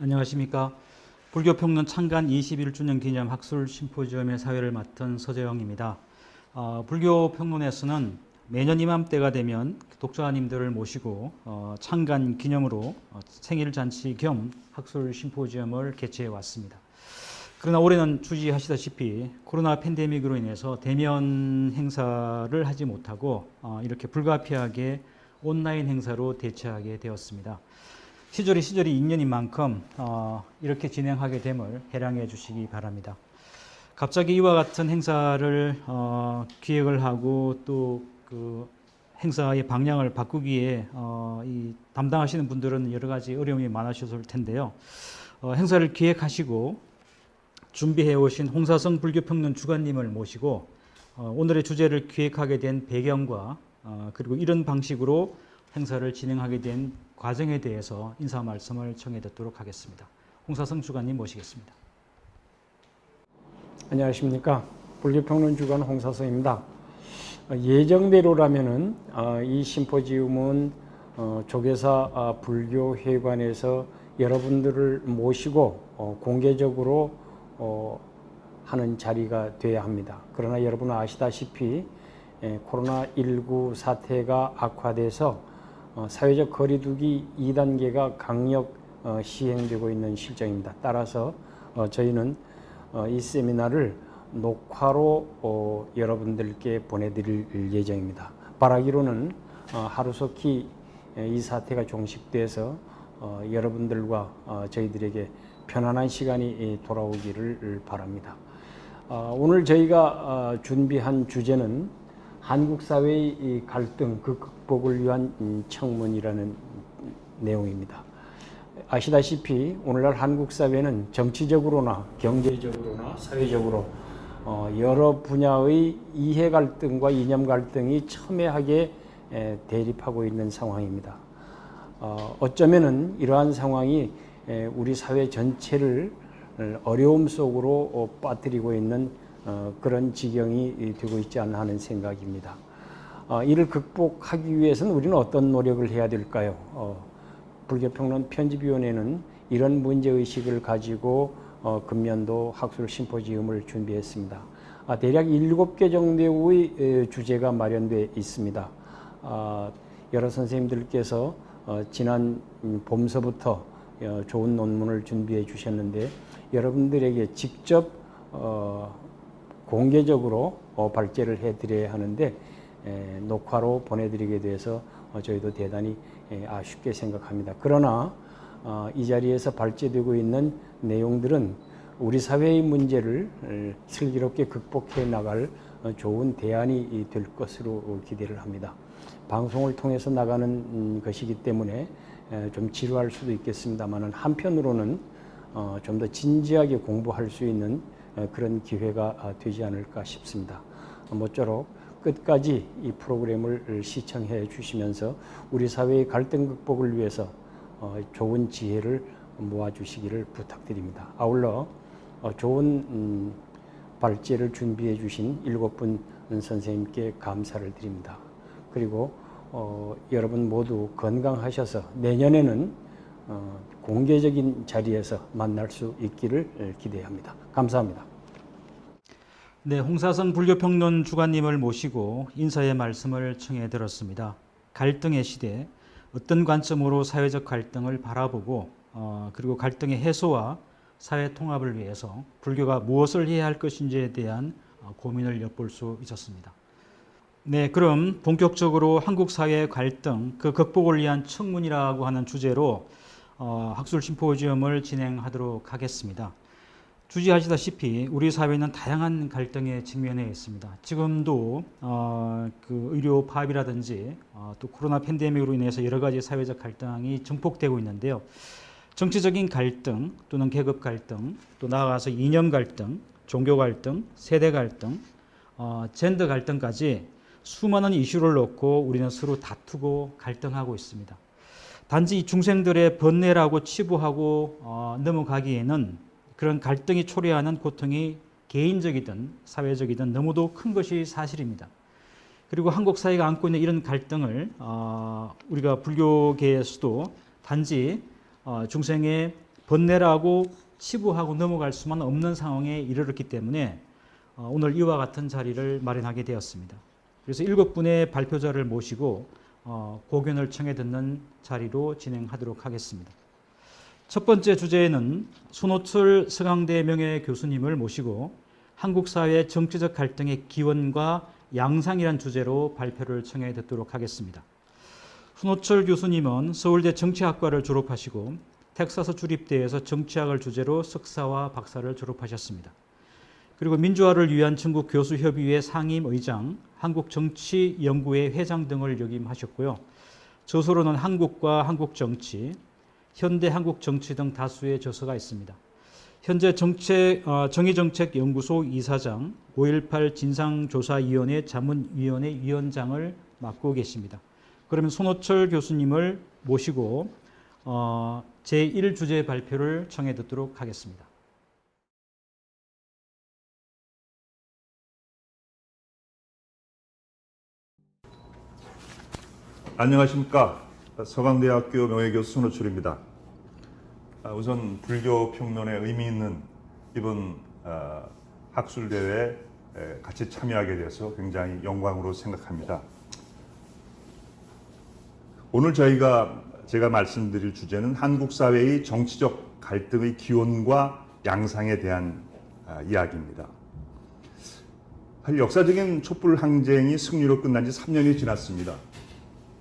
안녕하십니까. 불교평론 창간 21주년 기념 학술 심포지엄의 사회를 맡은 서재영입니다. 불교평론에서는 매년 이맘때가 되면 독자님들을 모시고 창간 기념으로 생일잔치 겸 학술 심포지엄을 개최해 왔습니다. 그러나 올해는 주지하시다시피 코로나 팬데믹으로 인해서 대면 행사를 하지 못하고 이렇게 불가피하게 온라인 행사로 대체하게 되었습니다. 시절이 인연인 만큼 이렇게 진행하게 됨을 해량해 주시기 바랍니다. 갑자기 이와 같은 행사를 기획을 하고 또 그 행사의 방향을 바꾸기에 이 담당하시는 분들은 여러 가지 어려움이 많으셨을 텐데요. 행사를 기획하시고 준비해 오신 홍사성 불교평론 주관님을 모시고 오늘의 주제를 기획하게 된 배경과 그리고 이런 방식으로 행사를 진행하게 된 과정에 대해서 인사 말씀을 청해 듣도록 하겠습니다. 홍사성 주관님 모시겠습니다. 안녕하십니까. 불교평론 주관 홍사성입니다. 예정대로라면은 이 심포지움은 조계사 불교회관에서 여러분들을 모시고 공개적으로 하는 자리가 되어야 합니다. 그러나 여러분 아시다시피 코로나19 사태가 악화돼서 사회적 거리두기 2단계가 강력 시행되고 있는 실정입니다. 따라서 저희는 이 세미나를 녹화로 여러분들께 보내드릴 예정입니다. 바라기로는 하루속히 이 사태가 종식돼서 여러분들과 저희들에게 편안한 시간이 돌아오기를 바랍니다. 오늘 저희가 준비한 주제는 한국 사회의 갈등 그 극복을 위한 청문이라는 내용입니다. 아시다시피 오늘날 한국 사회는 정치적으로나 경제적으로나 사회적으로 여러 분야의 이해 갈등과 이념 갈등이 첨예하게 대립하고 있는 상황입니다. 어쩌면은 이러한 상황이 우리 사회 전체를 어려움 속으로 빠뜨리고 있는 그런 지경이 되고 있지 않나 하는 생각입니다. 이를 극복하기 위해서는 우리는 어떤 노력을 해야 될까요? 불교평론 편집위원회는 이런 문제의식을 가지고 금년도 학술 심포지움을 준비했습니다. 대략 7개 정도의 주제가 마련되어 있습니다. 여러 선생님들께서 지난 봄서부터 좋은 논문을 준비해 주셨는데 여러분들에게 직접 공개적으로 발제를 해드려야 하는데 녹화로 보내드리게 돼서 저희도 대단히 아쉽게 생각합니다. 그러나 이 자리에서 발제되고 있는 내용들은 우리 사회의 문제를 슬기롭게 극복해 나갈 좋은 대안이 될 것으로 기대를 합니다. 방송을 통해서 나가는 것이기 때문에 좀 지루할 수도 있겠습니다만 한편으로는 좀 더 진지하게 공부할 수 있는 그런 기회가 되지 않을까 싶습니다. 모쪼록 끝까지 이 프로그램을 시청해 주시면서 우리 사회의 갈등 극복을 위해서 좋은 지혜를 모아주시기를 부탁드립니다. 아울러 좋은 발제를 준비해 주신 7분 선생님께 감사를 드립니다. 그리고 여러분 모두 건강하셔서 내년에는 공개적인 자리에서 만날 수 있기를 기대합니다. 감사합니다. 네, 홍사성 불교평론 주관님을 모시고 인사의 말씀을 청해 들었습니다. 갈등의 시대, 어떤 관점으로 사회적 갈등을 바라보고 그리고 갈등의 해소와 사회 통합을 위해서 불교가 무엇을 해야 할 것인지에 대한 고민을 엿볼 수 있었습니다. 네, 그럼 본격적으로 한국 사회의 갈등, 그 극복을 위한 청문이라고 하는 주제로 학술 심포지엄을 진행하도록 하겠습니다. 주지하시다시피 우리 사회는 다양한 갈등에 직면해 있습니다. 지금도 그 의료 파업이라든지 또 코로나 팬데믹으로 인해서 여러 가지 사회적 갈등이 증폭되고 있는데요. 정치적인 갈등 또는 계급 갈등, 또 나아가서 이념 갈등, 종교 갈등, 세대 갈등, 젠더 갈등까지 수많은 이슈를 놓고 우리는 서로 다투고 갈등하고 있습니다. 단지 중생들의 번뇌라고 치부하고 넘어가기에는 그런 갈등이 초래하는 고통이 개인적이든 사회적이든 너무도 큰 것이 사실입니다. 그리고 한국 사회가 안고 있는 이런 갈등을 우리가 불교계에서도 단지 중생의 번뇌라고 치부하고 넘어갈 수만 없는 상황에 이르렀기 때문에 오늘 이와 같은 자리를 마련하게 되었습니다. 그래서 7분의 발표자를 모시고 고견을 청해 듣는 자리로 진행하도록 하겠습니다. 첫 번째 주제에는 손호철 서강대 명예교수님을 모시고 한국 사회의 정치적 갈등의 기원과 양상이란 주제로 발표를 청해 듣도록 하겠습니다. 손호철 교수님은 서울대 정치학과를 졸업하시고 텍사스 주립대에서 정치학을 주제로 석사와 박사를 졸업하셨습니다. 그리고 민주화를 위한 전국 교수협의회 상임의장, 한국정치연구회 회장 등을 역임하셨고요. 저서로는 한국과 한국정치, 현대 한국정치 등 다수의 저서가 있습니다. 현재 정의정책연구소 이사장, 5.18 진상조사위원회 자문위원회 위원장을 맡고 계십니다. 그러면 손호철 교수님을 모시고 제1주제 발표를 청해 듣도록 하겠습니다. 안녕하십니까. 서강대학교 명예교수 손호철입니다. 우선 불교 평론에 의미 있는 이번 학술대회에 같이 참여하게 돼서 굉장히 영광으로 생각합니다. 오늘 제가 말씀드릴 주제는 한국 사회의 정치적 갈등의 기원과 양상에 대한 이야기입니다. 역사적인 촛불 항쟁이 승리로 끝난 지 3년이 지났습니다.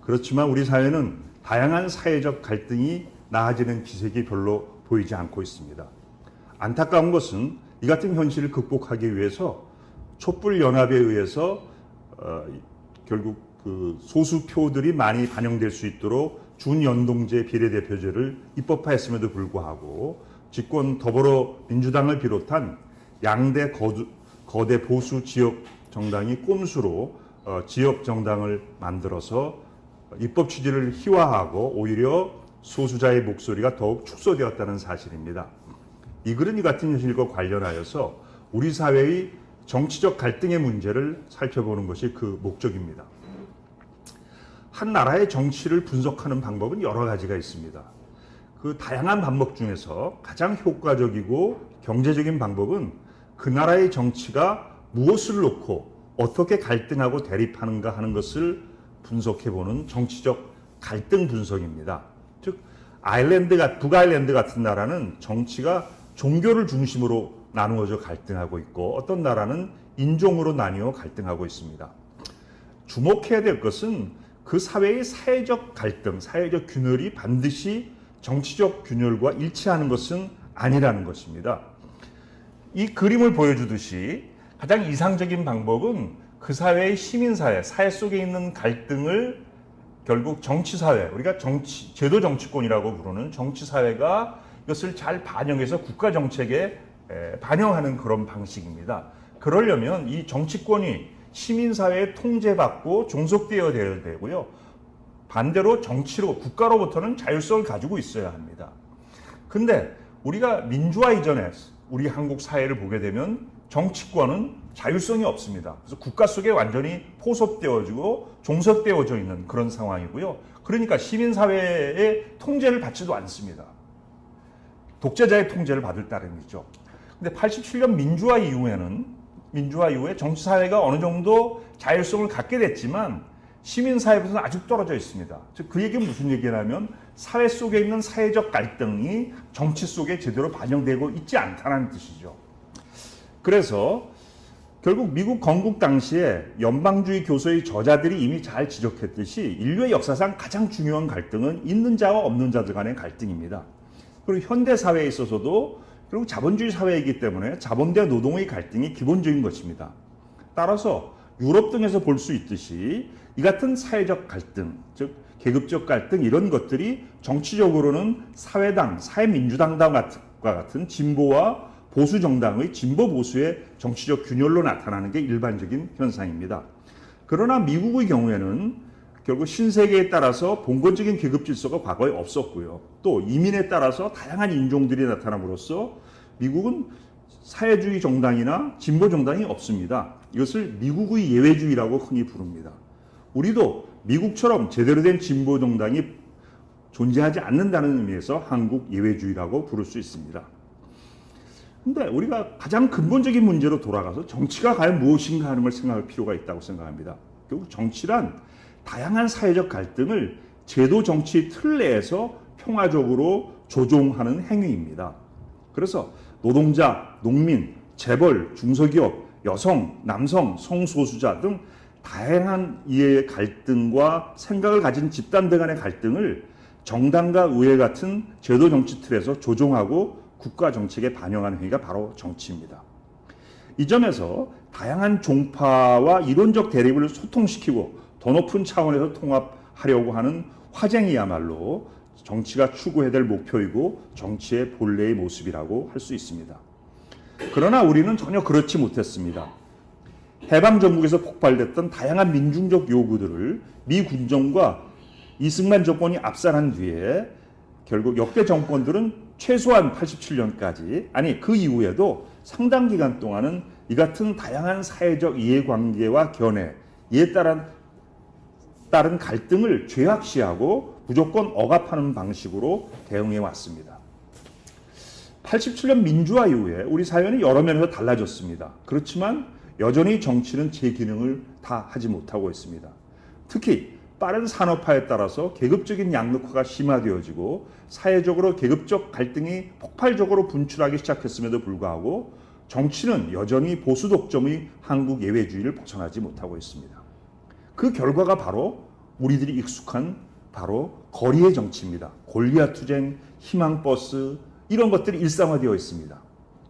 그렇지만 우리 사회는 다양한 사회적 갈등이 나아지는 기색이 별로 보이지 않고 있습니다. 안타까운 것은 이 같은 현실을 극복하기 위해서 촛불연합에 의해서 결국 그 소수표들이 많이 반영될 수 있도록 준연동제 비례대표제를 입법화했음에도 불구하고 집권 더불어민주당을 비롯한 양대 거대 보수 지역 정당이 꼼수로 지역 정당을 만들어서 입법 취지를 희화하고 오히려 소수자의 목소리가 더욱 축소되었다는 사실입니다. 이 글은 이 같은 현실과 관련하여서 우리 사회의 정치적 갈등의 문제를 살펴보는 것이 그 목적입니다. 한 나라의 정치를 분석하는 방법은 여러 가지가 있습니다. 그 다양한 방법 중에서 가장 효과적이고 경제적인 방법은 그 나라의 정치가 무엇을 놓고 어떻게 갈등하고 대립하는가 하는 것을 분석해보는 정치적 갈등 분석입니다. 즉 북아일랜드 같은 나라는 정치가 종교를 중심으로 나누어져 갈등하고 있고 어떤 나라는 인종으로 나뉘어 갈등하고 있습니다. 주목해야 될 것은 그 사회의 사회적 갈등, 사회적 균열이 반드시 정치적 균열과 일치하는 것은 아니라는 것입니다. 이 그림을 보여주듯이 가장 이상적인 방법은 그 사회의 시민사회, 사회 속에 있는 갈등을 결국 정치사회, 우리가 제도 정치권이라고 부르는 정치사회가 이것을 잘 반영해서 국가 정책에 반영하는 그런 방식입니다. 그러려면 이 정치권이 시민사회에 통제받고 종속되어야 되고요. 반대로 국가로부터는 자율성을 가지고 있어야 합니다. 근데 우리가 민주화 이전에 우리 한국 사회를 보게 되면 정치권은 자율성이 없습니다. 그래서 국가 속에 완전히 포섭되어지고 종속되어져 있는 그런 상황이고요. 그러니까 시민사회의 통제를 받지도 않습니다. 독재자의 통제를 받을 따름이죠. 근데 87년 민주화 이후에 정치사회가 어느 정도 자율성을 갖게 됐지만 시민사회부터는 아직 떨어져 있습니다. 즉 그 얘기는 무슨 얘기냐면 사회 속에 있는 사회적 갈등이 정치 속에 제대로 반영되고 있지 않다는 뜻이죠. 그래서 결국 미국 건국 당시에 연방주의 교서의 저자들이 이미 잘 지적했듯이 인류의 역사상 가장 중요한 갈등은 있는 자와 없는 자들 간의 갈등입니다. 그리고 현대 사회에 있어서도 결국 자본주의 사회이기 때문에 자본 대 노동의 갈등이 기본적인 것입니다. 따라서 유럽 등에서 볼 수 있듯이 이 같은 사회적 갈등, 즉 계급적 갈등 이런 것들이 정치적으로는 사회당, 사회민주당과 같은 진보와 보수 정당의 진보 보수의 정치적 균열로 나타나는 게 일반적인 현상입니다. 그러나 미국의 경우에는 결국 신세계에 따라서 봉건적인 계급 질서가 과거에 없었고요. 또 이민에 따라서 다양한 인종들이 나타남으로써 미국은 사회주의 정당이나 진보 정당이 없습니다. 이것을 미국의 예외주의라고 흔히 부릅니다. 우리도 미국처럼 제대로 된 진보 정당이 존재하지 않는다는 의미에서 한국 예외주의라고 부를 수 있습니다. 근데 우리가 가장 근본적인 문제로 돌아가서 정치가 과연 무엇인가 하는 걸 생각할 필요가 있다고 생각합니다. 결국 정치란 다양한 사회적 갈등을 제도 정치 틀 내에서 평화적으로 조종하는 행위입니다. 그래서 노동자, 농민, 재벌, 중소기업, 여성, 남성, 성소수자 등 다양한 이해의 갈등과 생각을 가진 집단들 간의 갈등을 정당과 의회 같은 제도 정치 틀에서 조종하고 국가 정책에 반영하는 행위가 바로 정치입니다. 이 점에서 다양한 종파와 이론적 대립을 소통시키고 더 높은 차원에서 통합하려고 하는 화쟁이야말로 정치가 추구해야 될 목표이고 정치의 본래의 모습이라고 할 수 있습니다. 그러나 우리는 전혀 그렇지 못했습니다. 해방 전국에서 폭발됐던 다양한 민중적 요구들을 미 군정과 이승만 정권이 압살한 뒤에 결국 역대 정권들은 최소한 87년까지, 아니 그 이후에도 상당 기간 동안은 이 같은 다양한 사회적 이해관계와 견해, 이에 따른 갈등을 죄악시하고 무조건 억압하는 방식으로 대응해 왔습니다. 87년 민주화 이후에 우리 사회는 여러 면에서 달라졌습니다. 그렇지만 여전히 정치는 제 기능을 다 하지 못하고 있습니다. 특히 빠른 산업화에 따라서 계급적인 양극화가 심화되어지고 사회적으로 계급적 갈등이 폭발적으로 분출하기 시작했음에도 불구하고 정치는 여전히 보수 독점의 한국 예외주의를 벗어나지 못하고 있습니다. 그 결과가 바로 우리들이 익숙한 바로 거리의 정치입니다. 골리앗투쟁, 희망버스 이런 것들이 일상화되어 있습니다.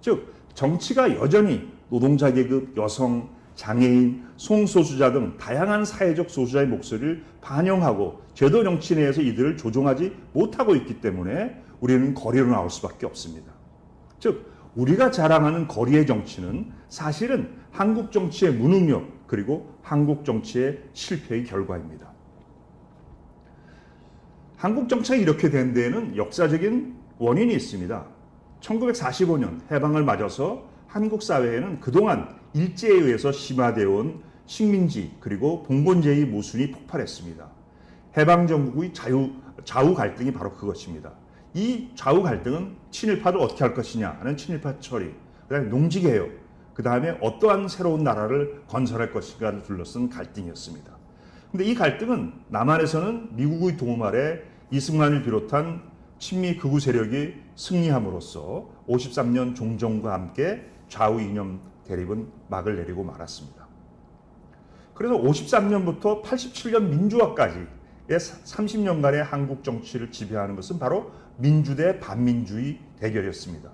즉 정치가 여전히 노동자 계급, 여성, 장애인, 성소수자 등 다양한 사회적 소수자의 목소리를 반영하고 제도 정치 내에서 이들을 조종하지 못하고 있기 때문에 우리는 거리로 나올 수밖에 없습니다. 즉 우리가 자랑하는 거리의 정치는 사실은 한국 정치의 무능력 그리고 한국 정치의 실패의 결과입니다. 한국 정치가 이렇게 된 데에는 역사적인 원인이 있습니다. 1945년 해방을 맞아서 한국 사회에는 그동안 일제에 의해서 심화되어 온 식민지 그리고 봉건제의 모순이 폭발했습니다. 해방 정국의 좌우 갈등이 바로 그것입니다. 이 좌우 갈등은 친일파를 어떻게 할 것이냐 하는 친일파 처리, 그다음에 농지개혁, 그다음에 어떠한 새로운 나라를 건설할 것인가를 둘러싼 갈등이었습니다. 근데 이 갈등은 남한에서는 미국의 도움 아래 이승만을 비롯한 친미 극우 세력이 승리함으로써 53년 종전과 함께 좌우 이념 대립은 막을 내리고 말았습니다. 그래서 53년부터 87년 민주화까지의 30년간의 한국 정치를 지배하는 것은 바로 민주 대 반민주의 대결이었습니다.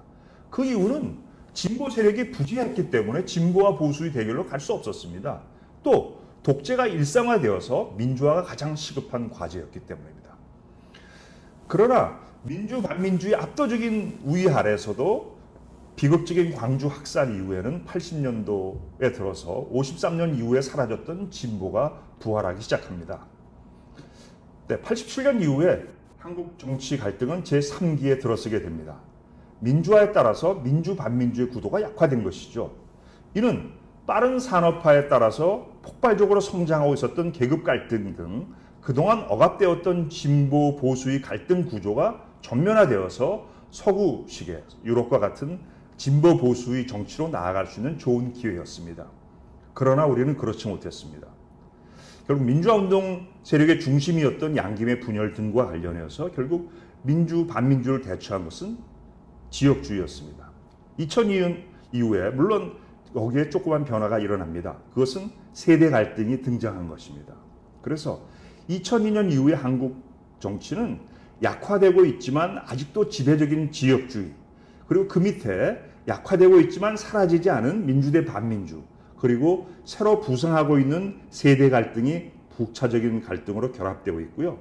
그 이유는 진보 세력이 부재했기 때문에 진보와 보수의 대결로 갈 수 없었습니다. 또 독재가 일상화되어서 민주화가 가장 시급한 과제였기 때문입니다. 그러나 민주 반민주의 압도적인 우위 아래서도 비극적인 광주 학살 이후에는 80년도에 들어서 53년 이후에 사라졌던 진보가 부활하기 시작합니다. 네, 87년 이후에 한국 정치 갈등은 제3기에 들어서게 됩니다. 민주화에 따라서 민주 반민주의 구도가 약화된 것이죠. 이는 빠른 산업화에 따라서 폭발적으로 성장하고 있었던 계급 갈등 등 그동안 억압되었던 진보 보수의 갈등 구조가 전면화되어서 서구식의 유럽과 같은 진보 보수의 정치로 나아갈 수 있는 좋은 기회였습니다. 그러나 우리는 그렇지 못했습니다. 결국 민주화운동 세력의 중심이었던 양김의 분열 등과 관련해서 결국 민주 반민주를 대처한 것은 지역주의였습니다. 2002년 이후에 물론 거기에 조그만 변화가 일어납니다. 그것은 세대 갈등이 등장한 것입니다. 그래서 2002년 이후에 한국 정치는 약화되고 있지만 아직도 지배적인 지역주의, 그리고 그 밑에 약화되고 있지만 사라지지 않은 민주 대 반민주, 그리고 새로 부상하고 있는 세대 갈등이 부차적인 갈등으로 결합되고 있고요.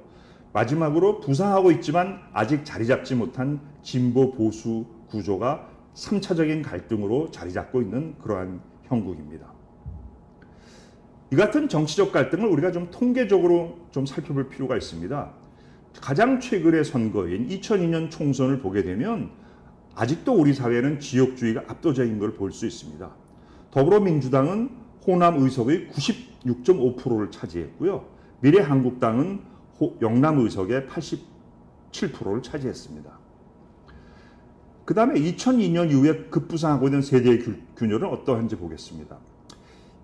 마지막으로 부상하고 있지만 아직 자리 잡지 못한 진보 보수 구조가 3차적인 갈등으로 자리 잡고 있는 그러한 형국입니다. 이 같은 정치적 갈등을 우리가 좀 통계적으로 좀 살펴볼 필요가 있습니다. 가장 최근의 선거인 2002년 총선을 보게 되면 아직도 우리 사회는 지역주의가 압도적인 걸 볼 수 있습니다. 더불어민주당은 호남 의석의 96.5%를 차지했고요. 미래한국당은 영남 의석의 37%를 차지했습니다. 그 다음에 2002년 이후에 급부상하고 있는 세대의 균열은 어떠한지 보겠습니다.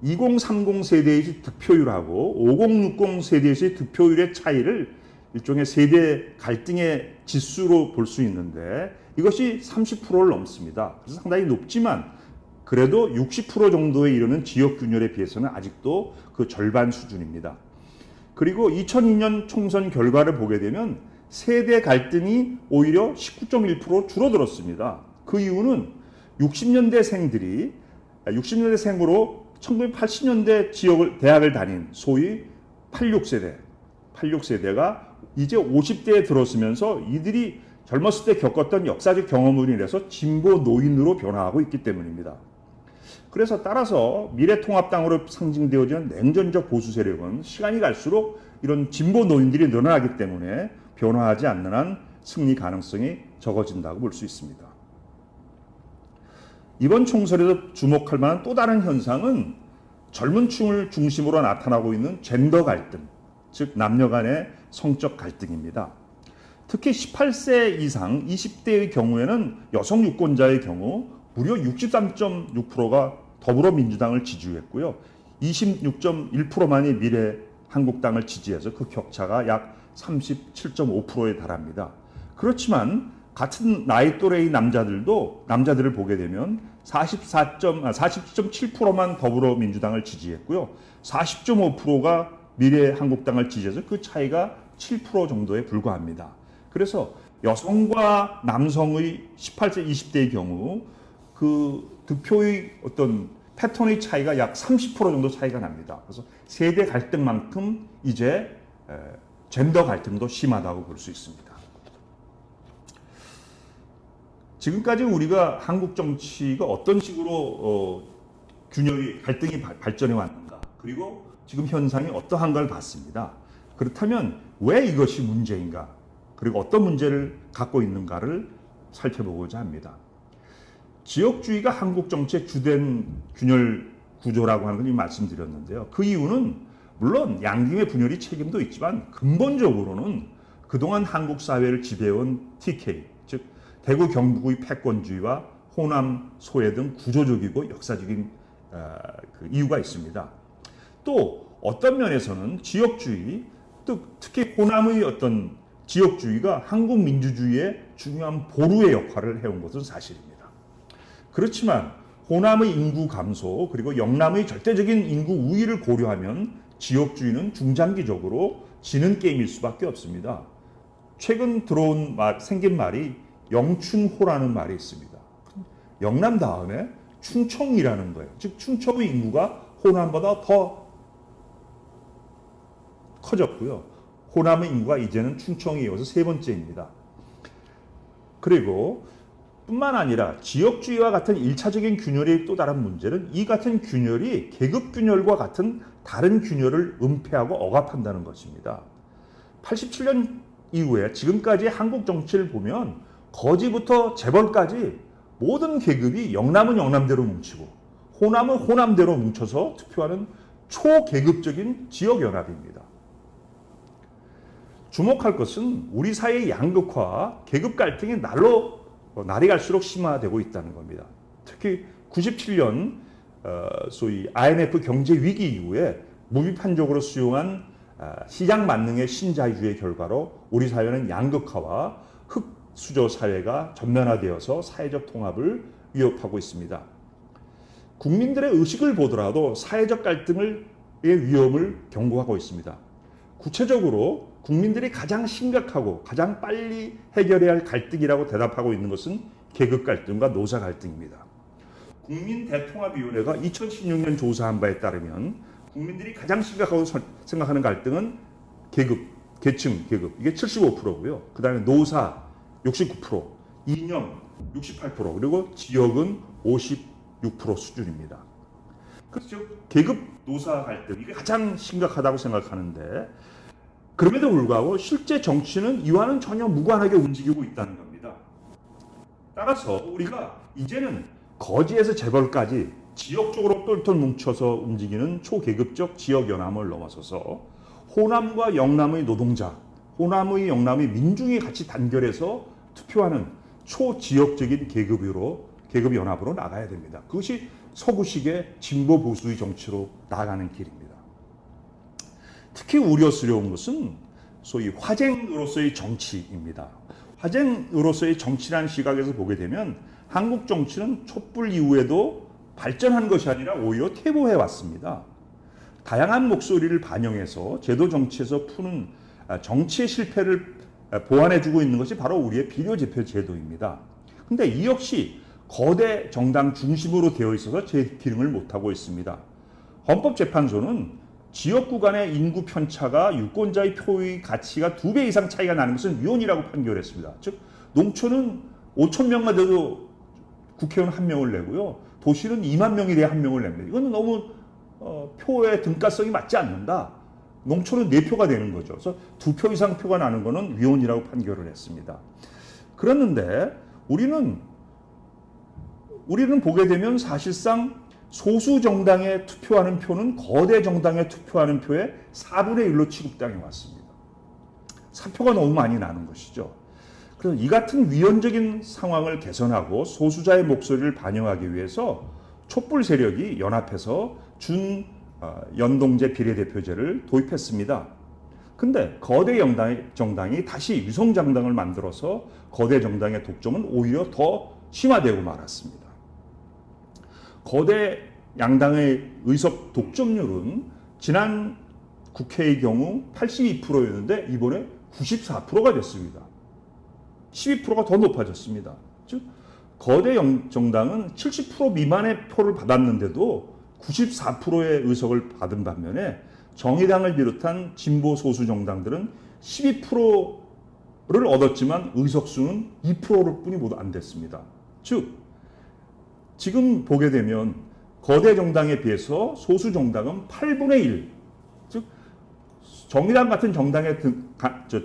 2030 세대의 득표율하고 5060 세대의 득표율의 차이를 일종의 세대 갈등의 지수로 볼 수 있는데 이것이 30%를 넘습니다. 그래서 상당히 높지만 그래도 60% 정도에 이르는 지역 균열에 비해서는 아직도 그 절반 수준입니다. 그리고 2002년 총선 결과를 보게 되면 세대 갈등이 오히려 19.1% 줄어들었습니다. 그 이유는 60년대생으로 1980년대 대학을 다닌 소위 86세대가 이제 50대에 들어서면서 이들이 젊었을 때 겪었던 역사적 경험으로 인해서 진보 노인으로 변화하고 있기 때문입니다. 그래서 따라서 미래통합당으로 상징되어지는 냉전적 보수 세력은 시간이 갈수록 이런 진보 노인들이 늘어나기 때문에 변화하지 않는 한 승리 가능성이 적어진다고 볼 수 있습니다. 이번 총선에서 주목할 만한 또 다른 현상은 젊은 층을 중심으로 나타나고 있는 젠더 갈등, 즉 남녀 간의 성적 갈등입니다. 특히 18세 이상 20대의 경우에는 여성 유권자의 경우 무려 63.6%가 더불어민주당을 지지했고요. 26.1%만이 미래한국당을 지지해서 그 격차가 약 37.5%에 달합니다. 그렇지만 같은 나이 또래의 남자들을 보게 되면 40.7%만 더불어민주당을 지지했고요. 40.5%가 미래한국당을 지지해서 그 차이가 7% 정도에 불과합니다. 그래서 여성과 남성의 18세, 20대의 경우 그 득표의 어떤 패턴의 차이가 약 30% 정도 차이가 납니다. 그래서 세대 갈등만큼 이제 젠더 갈등도 심하다고 볼 수 있습니다. 지금까지 우리가 한국 정치가 어떤 식으로 갈등이 발전해 왔는가, 그리고 지금 현상이 어떠한가를 봤습니다. 그렇다면 왜 이것이 문제인가, 그리고 어떤 문제를 갖고 있는가를 살펴보고자 합니다. 지역주의가 한국 정치의 주된 균열 구조라고 하는 걸 이미 말씀드렸는데요. 그 이유는 물론 양김의 분열이 책임도 있지만 근본적으로는 그동안 한국 사회를 지배해온 TK, 즉 대구 경북의 패권주의와 호남 소외 등 구조적이고 역사적인 그 이유가 있습니다. 또 어떤 면에서는 지역주의, 또 특히 호남의 어떤 지역주의가 한국 민주주의의 중요한 보루의 역할을 해온 것은 사실입니다. 그렇지만 호남의 인구 감소 그리고 영남의 절대적인 인구 우위를 고려하면 지역주의는 중장기적으로 지는 게임일 수밖에 없습니다. 최근 생긴 말이 영춘호라는 말이 있습니다. 영남 다음에 충청이라는 거예요. 즉 충청의 인구가 호남보다 더 커졌고요. 호남의 인구가 이제는 충청에 이어서 세 번째입니다. 그리고 뿐만 아니라 지역주의와 같은 1차적인 균열의 또 다른 문제는 이 같은 균열이 계급 균열과 같은 다른 균열을 은폐하고 억압한다는 것입니다. 87년 이후에 지금까지 한국 정치를 보면 거지부터 재벌까지 모든 계급이 영남은 영남대로 뭉치고 호남은 호남대로 뭉쳐서 투표하는 초계급적인 지역연합입니다. 주목할 것은 우리 사회의 양극화와 계급 갈등이 날이 갈수록 심화되고 있다는 겁니다. 특히 97년 소위 IMF 경제 위기 이후에 무비판적으로 수용한 시장 만능의 신자유주의 결과로 우리 사회는 양극화와 흑수저 사회가 전면화되어서 사회적 통합을 위협하고 있습니다. 국민들의 의식을 보더라도 사회적 갈등의 위험을 경고하고 있습니다. 구체적으로 국민들이 가장 심각하고 가장 빨리 해결해야 할 갈등이라고 대답하고 있는 것은 계급 갈등과 노사 갈등입니다. 국민대통합위원회가 2016년 조사한 바에 따르면 국민들이 가장 심각하다고 생각하는 갈등은 계층 계급 이게 75%고요. 그 다음에 노사 69%, 이념 68%, 그리고 지역은 56% 수준입니다. 그래서 계급 노사 갈등 이게 가장 심각하다고 생각하는데 그럼에도 불구하고 실제 정치는 이와는 전혀 무관하게 움직이고 있다는 겁니다. 따라서 우리가 이제는 거지에서 재벌까지 지역적으로 똘똘 뭉쳐서 움직이는 초계급적 지역연합을 넘어서서 호남과 영남의 노동자, 호남의 영남의 민중이 같이 단결해서 투표하는 초지역적인 계급 연합으로 나가야 됩니다. 그것이 서구식의 진보 보수의 정치로 나아가는 길입니다. 특히 우려스러운 것은 소위 화쟁으로서의 정치입니다. 화쟁으로서의 정치라는 시각에서 보게 되면 한국 정치는 촛불 이후에도 발전한 것이 아니라 오히려 퇴보해 왔습니다. 다양한 목소리를 반영해서 제도 정치에서 푸는 정치의 실패를 보완해주고 있는 것이 바로 우리의 비례대표 제도입니다. 근데 이 역시 거대 정당 중심으로 되어 있어서 제 기능을 못하고 있습니다. 헌법재판소는 지역구 간의 인구 편차가 유권자의 표의 가치가 2배 이상 차이가 나는 것은 위헌이라고 판결했습니다. 즉 농촌은 5천 명만 돼도 국회의원 1명을 내고요. 도시는 2만 명이 돼야 1명을 냅니다. 이거는 너무 표의 등가성이 맞지 않는다. 농촌은 4표가 되는 거죠. 그래서 2표 이상 표가 나는 것은 위헌이라고 판결을 했습니다. 그랬는데 우리는 보게 되면 사실상 소수 정당에 투표하는 표는 거대 정당에 투표하는 표의 4분의 1로 취급당해 왔습니다. 사표가 너무 많이 나는 것이죠. 그래서 이 같은 위헌적인 상황을 개선하고 소수자의 목소리를 반영하기 위해서 촛불 세력이 연합해서 연동제 비례대표제를 도입했습니다. 근데 거대 정당이 다시 위성정당을 만들어서 거대 정당의 독점은 오히려 더 심화되고 말았습니다. 거대 양당의 의석 독점률은 지난 국회의 경우 82%였는데 이번에 94%가 됐습니다. 12%가 더 높아졌습니다. 즉 거대 정당은 70% 미만의 표를 받았는데도 94%의 의석을 받은 반면에 정의당을 비롯한 진보 소수 정당들은 12%를 얻었지만 의석수는 2%를 뿐이 못 안 됐습니다. 즉 지금 보게 되면 거대 정당에 비해서 소수 정당은 8분의 1, 즉 정의당 같은 정당에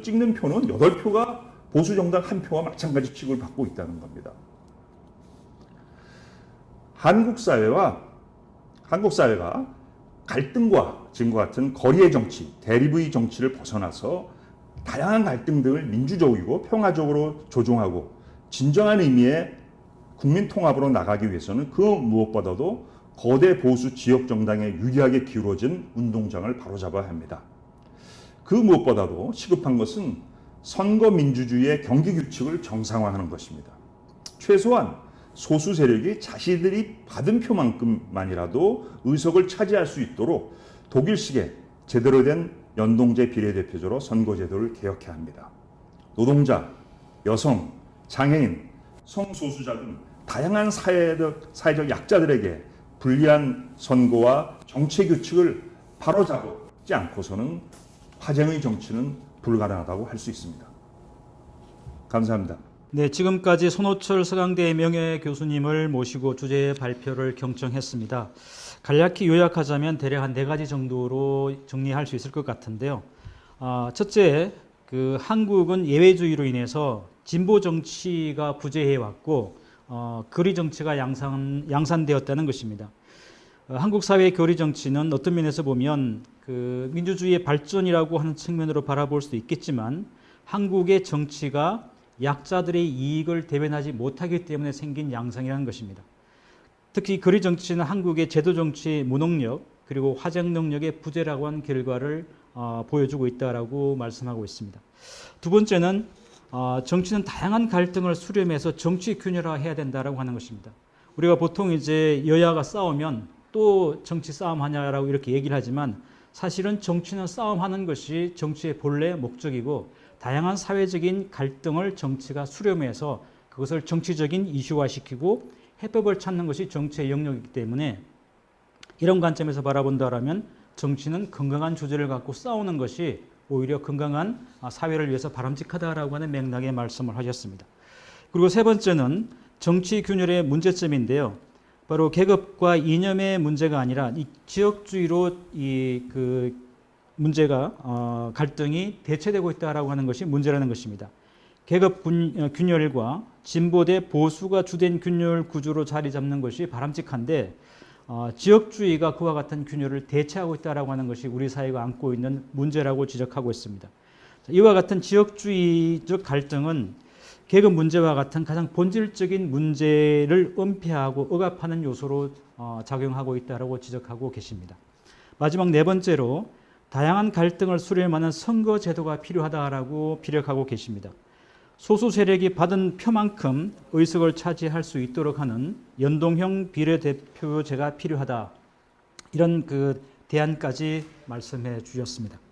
찍는 표는 8표가 보수 정당 1표와 마찬가지 취급을 받고 있다는 겁니다. 한국 사회가 갈등과 지금과 같은 거리의 정치, 대립의 정치를 벗어나서 다양한 갈등 등을 민주적이고 평화적으로 조정하고 진정한 의미의 국민 통합으로 나가기 위해서는 그 무엇보다도 거대 보수 지역 정당에 유리하게 기울어진 운동장을 바로잡아야 합니다. 그 무엇보다도 시급한 것은 선거 민주주의의 경기 규칙을 정상화하는 것입니다. 최소한 소수 세력이 자신들이 받은 표만큼만이라도 의석을 차지할 수 있도록 독일식의 제대로 된 연동제 비례대표제로 선거제도를 개혁해야 합니다. 노동자, 여성, 장애인, 성소수자 등 다양한 사회적 약자들에게 불리한 선거와 정치 규칙을 바로잡지 않고서는 화쟁의 정치는 불가능하다고 할 수 있습니다. 감사합니다. 네, 지금까지 손호철 서강대 명예교수님을 모시고 주제 발표를 경청했습니다. 간략히 요약하자면 대략 한 4가지 정도로 정리할 수 있을 것 같은데요. 첫째, 한국은 예외주의로 인해서 진보 정치가 부재해 왔고 거리 정치가 양산되었다는 것입니다. 한국 사회의 거리 정치는 어떤 면에서 보면 민주주의의 발전이라고 하는 측면으로 바라볼 수도 있겠지만 한국의 정치가 약자들의 이익을 대변하지 못하기 때문에 생긴 양상이라는 것입니다. 특히 거리 정치는 한국의 제도 정치의 무능력 그리고 화쟁 능력의 부재라고 하는 결과를 보여주고 있다라고 말씀하고 있습니다. 두 번째는 정치는 다양한 갈등을 수렴해서 정치 균열화해야 된다라고 하는 것입니다. 우리가 보통 이제 여야가 싸우면 또 정치 싸움하냐라고 이렇게 얘기를 하지만 사실은 정치는 싸움하는 것이 정치의 본래 목적이고 다양한 사회적인 갈등을 정치가 수렴해서 그것을 정치적인 이슈화시키고 해법을 찾는 것이 정치의 영역이기 때문에 이런 관점에서 바라본다라면 정치는 건강한 주제를 갖고 싸우는 것이 오히려 건강한 사회를 위해서 바람직하다라고 하는 맥락의 말씀을 하셨습니다. 그리고 세 번째는 정치 균열의 문제점인데요. 바로 계급과 이념의 문제가 아니라 이 지역주의로 문제가 갈등이 대체되고 있다라고 하는 것이 문제라는 것입니다. 계급 균열과 진보 대 보수가 주된 균열 구조로 자리 잡는 것이 바람직한데 지역주의가 그와 같은 균열을 대체하고 있다라고 하는 것이 우리 사회가 안고 있는 문제라고 지적하고 있습니다. 이와 같은 지역주의적 갈등은 계급 문제와 같은 가장 본질적인 문제를 은폐하고 억압하는 요소로 작용하고 있다고 지적하고 계십니다. 마지막 네 번째로 다양한 갈등을 수렴하는 선거 제도가 필요하다라고 피력하고 계십니다. 소수 세력이 받은 표만큼 의석을 차지할 수 있도록 하는 연동형 비례대표제가 필요하다. 이런 그 대안까지 말씀해 주셨습니다.